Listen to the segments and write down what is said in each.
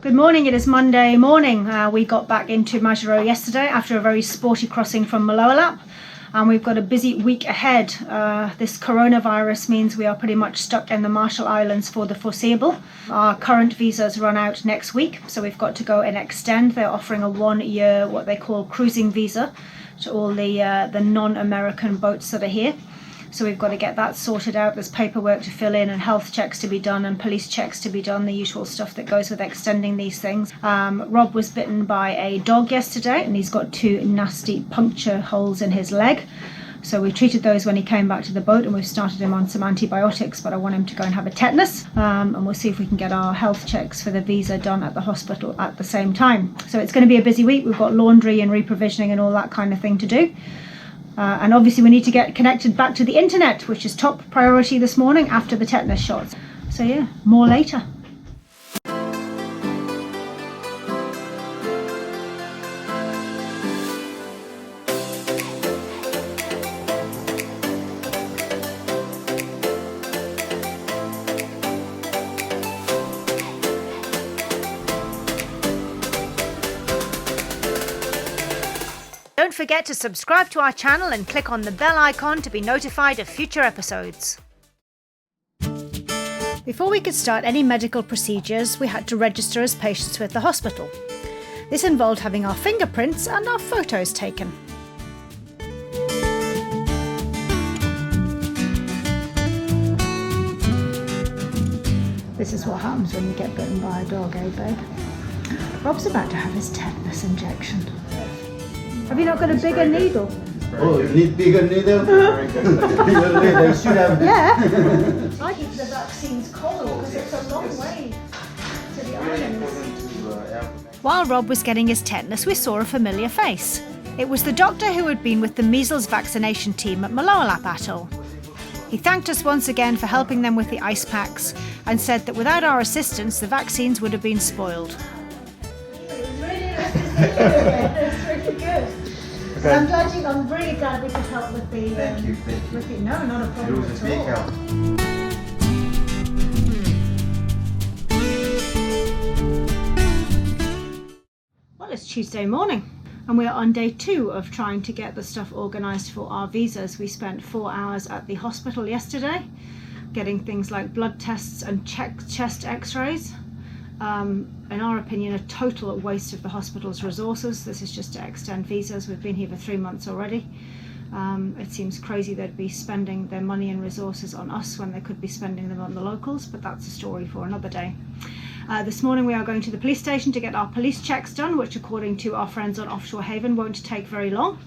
Good morning, it is Monday morning. We got back into Majuro yesterday after a very sporty crossing from Malolap, and we've got a busy week ahead. This coronavirus means we are pretty much stuck in the Marshall Islands for the foreseeable. Our current visas run out next week, so we've got to go and extend. They're offering a 1-year, what they call cruising visa, to all the non-American boats that are here. So we've got to get that sorted out. There's paperwork to fill in and health checks to be done and police checks to be done, the usual stuff that goes with extending these things. Rob was bitten by a dog yesterday and he's got 2 nasty puncture holes in his leg. So we treated those when he came back to the boat and we've started him on some antibiotics, but I want him to go and have a tetanus. And we'll see if we can get our health checks for the visa done at the hospital at the same time. So it's going to be a busy week. We've got laundry and reprovisioning and all that kind of thing to do. And obviously we need to get connected back to the internet, which is top priority this morning after the tetanus shots. So yeah, more later. Don't forget to subscribe to our channel and click on the bell icon to be notified of future episodes. Before we could start any medical procedures, we had to register as patients with the hospital. This involved having our fingerprints and our photos taken. This is what happens when you get bitten by a dog, eh babe? Rob's about to have his tetanus injection. Have you not got a bigger needle? Oh, you need bigger needle? Bigger needle, you should have. Yeah. I think the vaccine's cold because it's a long way to the islands. While Rob was getting his tetanus, we saw a familiar face. It was the doctor who had been with the measles vaccination team at Malolap Atoll. He thanked us once again for helping them with the ice packs and said that without our assistance, the vaccines would have been spoiled. It's really good. Okay. I'm really glad we could help with the. Thank you. With the, no, not a problem at all. Well, it's Tuesday morning and we are on day 2 of trying to get the stuff organised for our visas. We spent 4 hours at the hospital yesterday getting things like blood tests and chest x-rays. In our opinion, a total waste of the hospital's resources. This is just to extend visas. We've been here for 3 months already. It seems crazy they'd be spending their money and resources on us when they could be spending them on the locals, but that's a story for another day. This morning we are going to the police station to get our police checks done, which according to our friends on Offshore Haven won't take very long.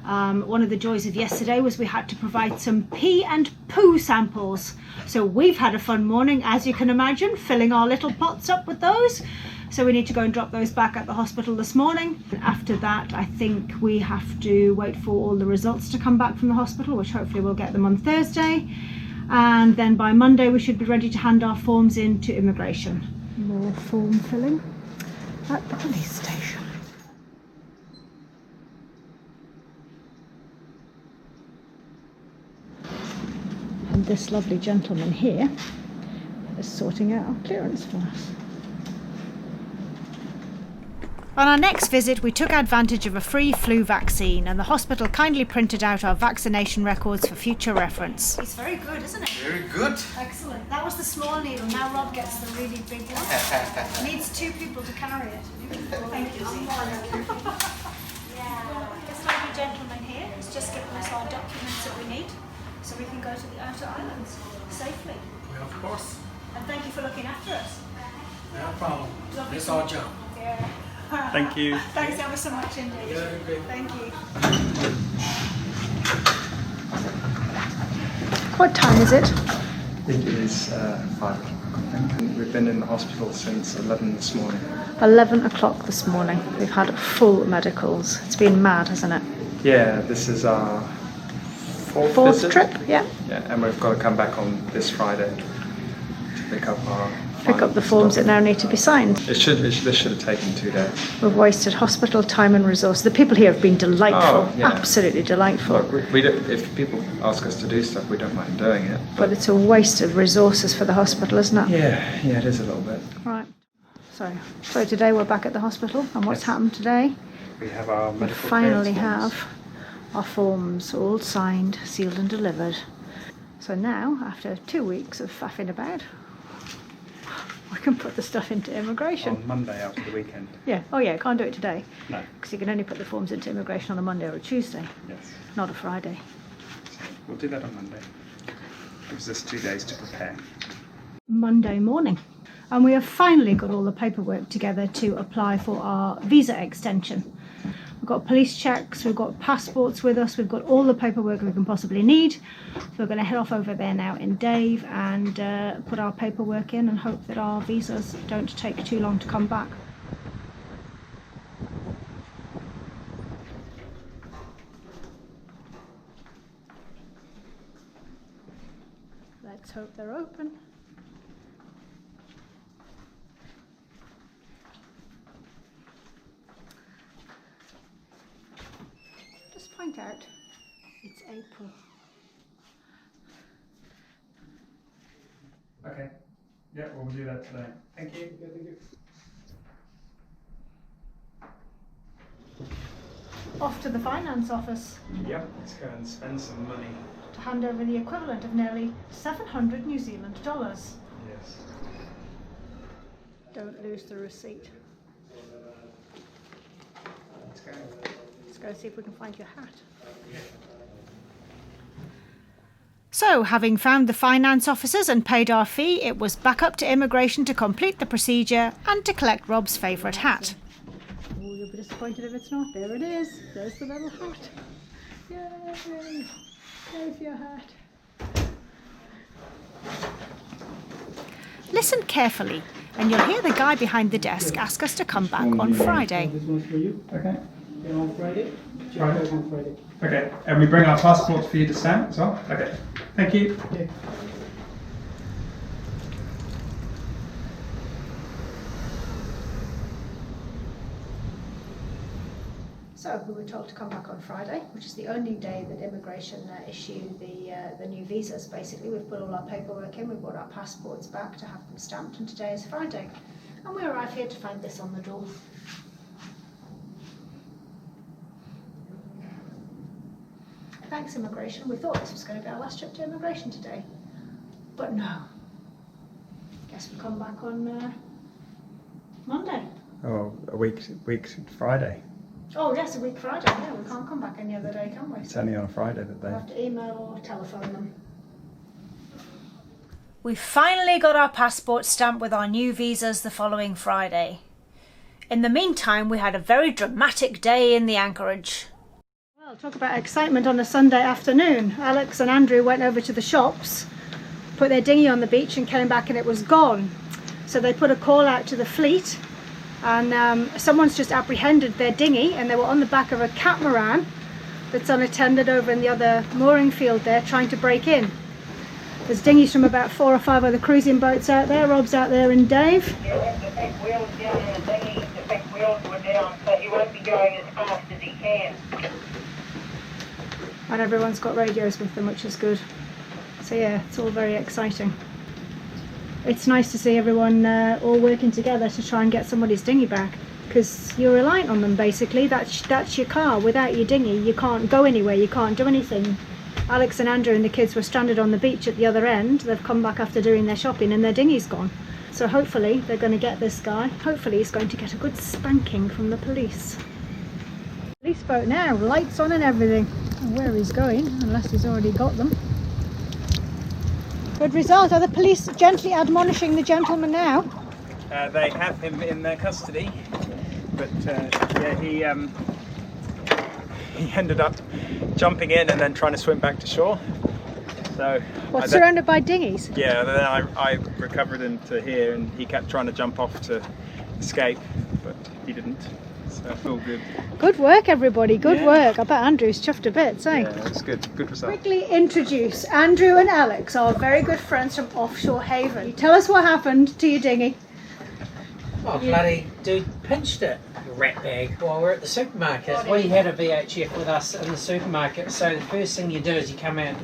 One of the joys of yesterday was we had to provide some pee and poo samples. So we've had a fun morning, as you can imagine, filling our little pots up with those. So we need to go and drop those back at the hospital this morning. After that, I think we have to wait for all the results to come back from the hospital, which hopefully we'll get them on Thursday. And then by Monday, we should be ready to hand our forms in to immigration. More form filling at the police station. And this lovely gentleman here is sorting out our clearance for us. On our next visit, we took advantage of a free flu vaccine and the hospital kindly printed out our vaccination records for future reference. It's very good, isn't it? Very good. Excellent. That was the small needle. Now Rob gets the really big one. Needs 2 people to carry it. Thank you. This lovely gentleman here has just given us our documents that we need so we can go to the outer islands safely. Well, of course. And thank you for looking after us. No problem. Lovely It's our job. Yeah. Thank you. Thanks ever so much indeed. Yeah, great. Thank you. What time is it? I think it is 5 o'clock. We've been in the hospital since 11 this morning. 11 o'clock this morning. We've had full medicals. It's been mad, hasn't it? Yeah, this is our fourth visit. Trip, yeah. Yeah, and we've got to come back on this Friday to pick up our Pick up the forms that now need to be signed. This should have taken 2 days. We've wasted hospital time and resources. The people here have been delightful, Oh, yeah. Absolutely delightful. Look, we don't, if people ask us to do stuff, we don't mind doing it. But it's a waste of resources for the hospital, isn't it? Yeah, it is a little bit. Right. So today we're back at the hospital, and what's happened today? We have our We medical finally clearance forms. have our forms all signed, sealed and delivered. So now, after 2 weeks of faffing about, we can put the stuff into immigration. On Monday after the weekend. Yeah. Oh yeah, can't do it today. No. Because you can only put the forms into immigration on a Monday or a Tuesday, Yes. not a Friday. So we'll do that on Monday. Gives us 2 days to prepare. Monday morning. And we have finally got all the paperwork together to apply for our visa extension. We've got police checks, we've got passports with us, we've got all the paperwork we can possibly need. So we're going to head off over there now in Dave and put our paperwork in and hope that our visas don't take too long to come back. Let's hope they're open. Just point out it's April. Okay. Yeah, we'll do that today. Thank you. Off to the finance office Yep, let's go and spend some money. to hand over the equivalent of nearly 700 New Zealand dollars. Yes. Don't lose the receipt. Let's go. Let's go see if we can find your hat. So, having found the finance officers and paid our fee, it was back up to immigration to complete the procedure and to collect Rob's favourite hat. Oh, you'll be disappointed if it's not. There it is. There's the little hat. Yay! There's your hat. Listen carefully, and you'll hear the guy behind the desk ask us to come back on Friday. This one's for you. Okay. You're on Friday. Check Friday. out on Friday. Okay, and we bring our passports for you to stamp as well? Okay. Thank you. Okay. So we were told to come back on Friday, which is the only day that immigration issue the new visas. Basically, we've put all our paperwork in, we've brought our passports back to have them stamped, and today is Friday. And we arrive here to find this on the door. Thanks, immigration. We thought this was going to be our last trip to immigration today, but no. Guess we come back on Monday. Oh, a week Friday. Oh yes, a week Friday. Yeah, we can't come back any other day, can we? It's only on a Friday that We'll they... have to email or telephone them. We finally got our passports stamped with our new visas the following Friday. In the meantime, we had a very dramatic day in the anchorage. Well, talk about excitement on a Sunday afternoon. Alex and Andrew went over to the shops, put their dinghy on the beach and came back and it was gone. So they put a call out to the fleet and someone's just apprehended their dinghy and they were on the back of a catamaran that's unattended over in the other mooring field there trying to break in. There's dinghies from about 4 or 5 other cruising boats out there. Rob's out there in Dave. Yeah, the big wheels down in the dinghy, the big wheels were down, so he won't be going as fast as he can. And everyone's got radios with them, which is good. So yeah, it's all very exciting. It's nice to see everyone all working together to try and get somebody's dinghy back, because you're reliant on them basically. That's your car. Without your dinghy you can't go anywhere, you can't do anything. Alex and Andrew and the kids were stranded on the beach at the other end. They've come back after doing their shopping and their dinghy's gone. So hopefully they're going to get this guy. Hopefully he's going to get a good spanking from the police. Police boat now, lights on and everything. Where he's going, unless he's already got them. Good result. Are the police gently admonishing the gentleman now? They have him in their custody, but yeah, he ended up jumping in and then trying to swim back to shore. So What, surrounded by dinghies? yeah, then I recovered him to here, and he kept trying to jump off to escape, but he didn't. So all good. Good work, everybody. Good Yeah. work. I bet Andrew's chuffed a bit, eh? Yeah, it was good. Good result. Quickly introduce Andrew and Alex, our very good friends from Offshore Haven. Tell us what happened to your dinghy. Oh, bloody dude pinched it, you rat bag, while we're at the supermarket. We had a VHF with us in the supermarket, so the first thing you do is you come out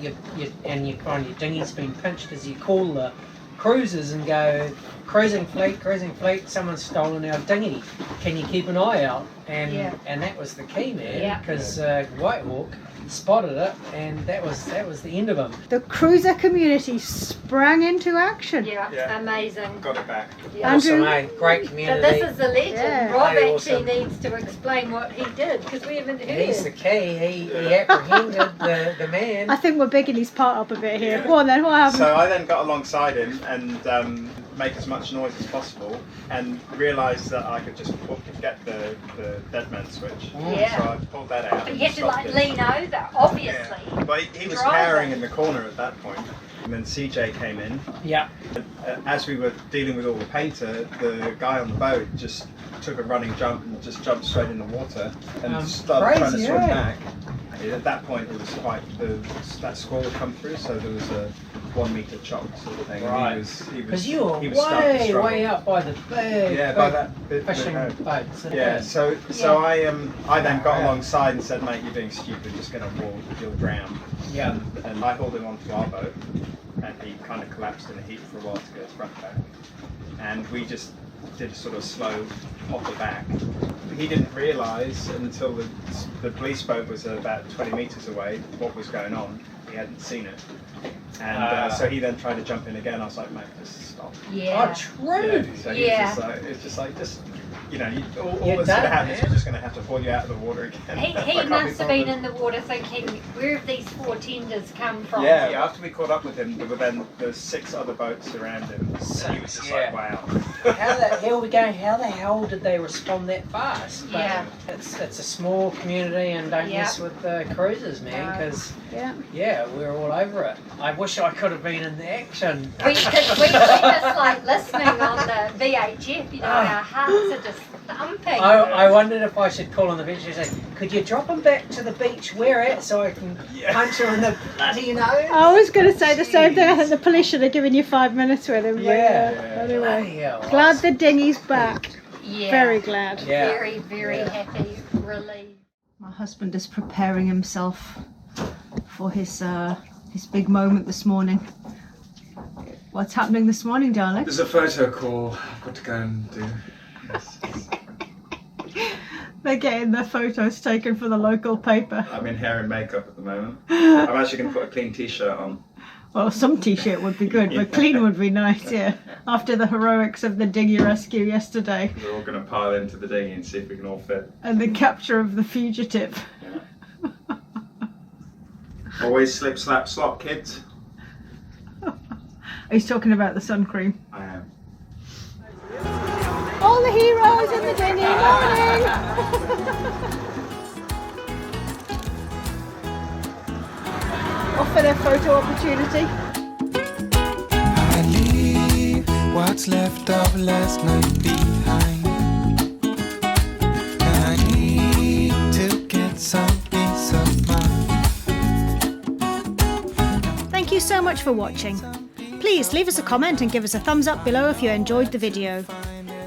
and you find your dinghy's been pinched, is you call the cruisers and go, cruising fleet, someone's stolen our dinghy. Can you keep an eye out? And that was the key, man, because White Hawk spotted it, and that was the end of him. The cruiser community sprang into action. Yeah. Amazing. Got it back. Awesome, eh? Great So community. this is the legend. Yeah. Rob Very actually awesome. needs to explain what he did because we haven't heard. He's the key. He apprehended the man. I think we're bigging his part up a bit here. Go on then, what happened? So I then got alongside him and make as much noise as possible, and realised that I could just get the dead man switch. Yeah. So I pulled that out. But you have to stopped like it. lean over, obviously. Yeah. But he was Drive cowering it. in the corner at that point. And then CJ came in. Yeah. As we were dealing with all the painter, the guy on the boat just took a running jump and just jumped straight in the water and started trying to crazy, swim yeah. back. At that point, it was quite that squall had come through, so there was a 1 metre chop sort of thing. Right. Because you were starting to struggle. way up by the big, by that bit fishing boats. Yeah, so I then got alongside and said, mate, you're being stupid, just get on board, you'll drown. Yeah. And I hauled him onto our boat, and he kind of collapsed in a heap for a while to get his front back. And we just did a sort of slow hopper back. He didn't realise until the police boat was about 20 metres away what was going on. He hadn't seen it. And so he then tried to jump in again. I was like, mate, just stop. Yeah. Oh, true. So Yeah. it's just like, you know, all You're that's going to done, happen is man. we're just going to have to pull you out of the water again. He I can't must have been bothered. in the water thinking, where have these 4 tenders come from? Yeah, after we caught up with him, there's 6 other boats around him. And he was just like, wow. How the hell we going? How the hell did they respond that fast? But Yeah. it's a small community, and don't mess with the cruisers, man. Because we're all over it. I wish I could have been in the action. We just like listening on the VHF, you know, our hearts are just thumping. I wondered if I should call on the beach and say, could you drop him back to the beach we're at so I can punch him in the bloody nose? I was going to say the same thing. I think the police should have given you 5 minutes with him. Anyway, Bloody hell. glad the dinghy's back. Yeah. Very glad. Yeah. Very, very happy, relieved. My husband is preparing himself for his big moment this morning. What's happening this morning, darling? There's a photo call I've got to go and do. Yes. They're getting their photos taken for the local paper. I'm in hair and makeup at the moment. I'm actually going to put a clean t-shirt on. Well, some t-shirt would be good, but clean would be nice, yeah. After the heroics of the Dinghy Rescue yesterday We're all going to pile into the dinghy and see if we can all fit. and the capture of the fugitive. Yeah. Always slip, slap, slop, kids. He's talking about the sun cream. I am. All the heroes in the dinghy, morning! Off for their photo opportunity. I leave what's left of last night behind. And I need to get some peace of mind. Thank you so much for watching. Please leave us a comment and give us a thumbs up below if you enjoyed the video.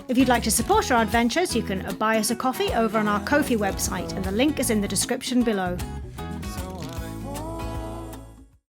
If you'd like to support our adventures, you can buy us a coffee over on our Ko-fi website, and the link is in the description below.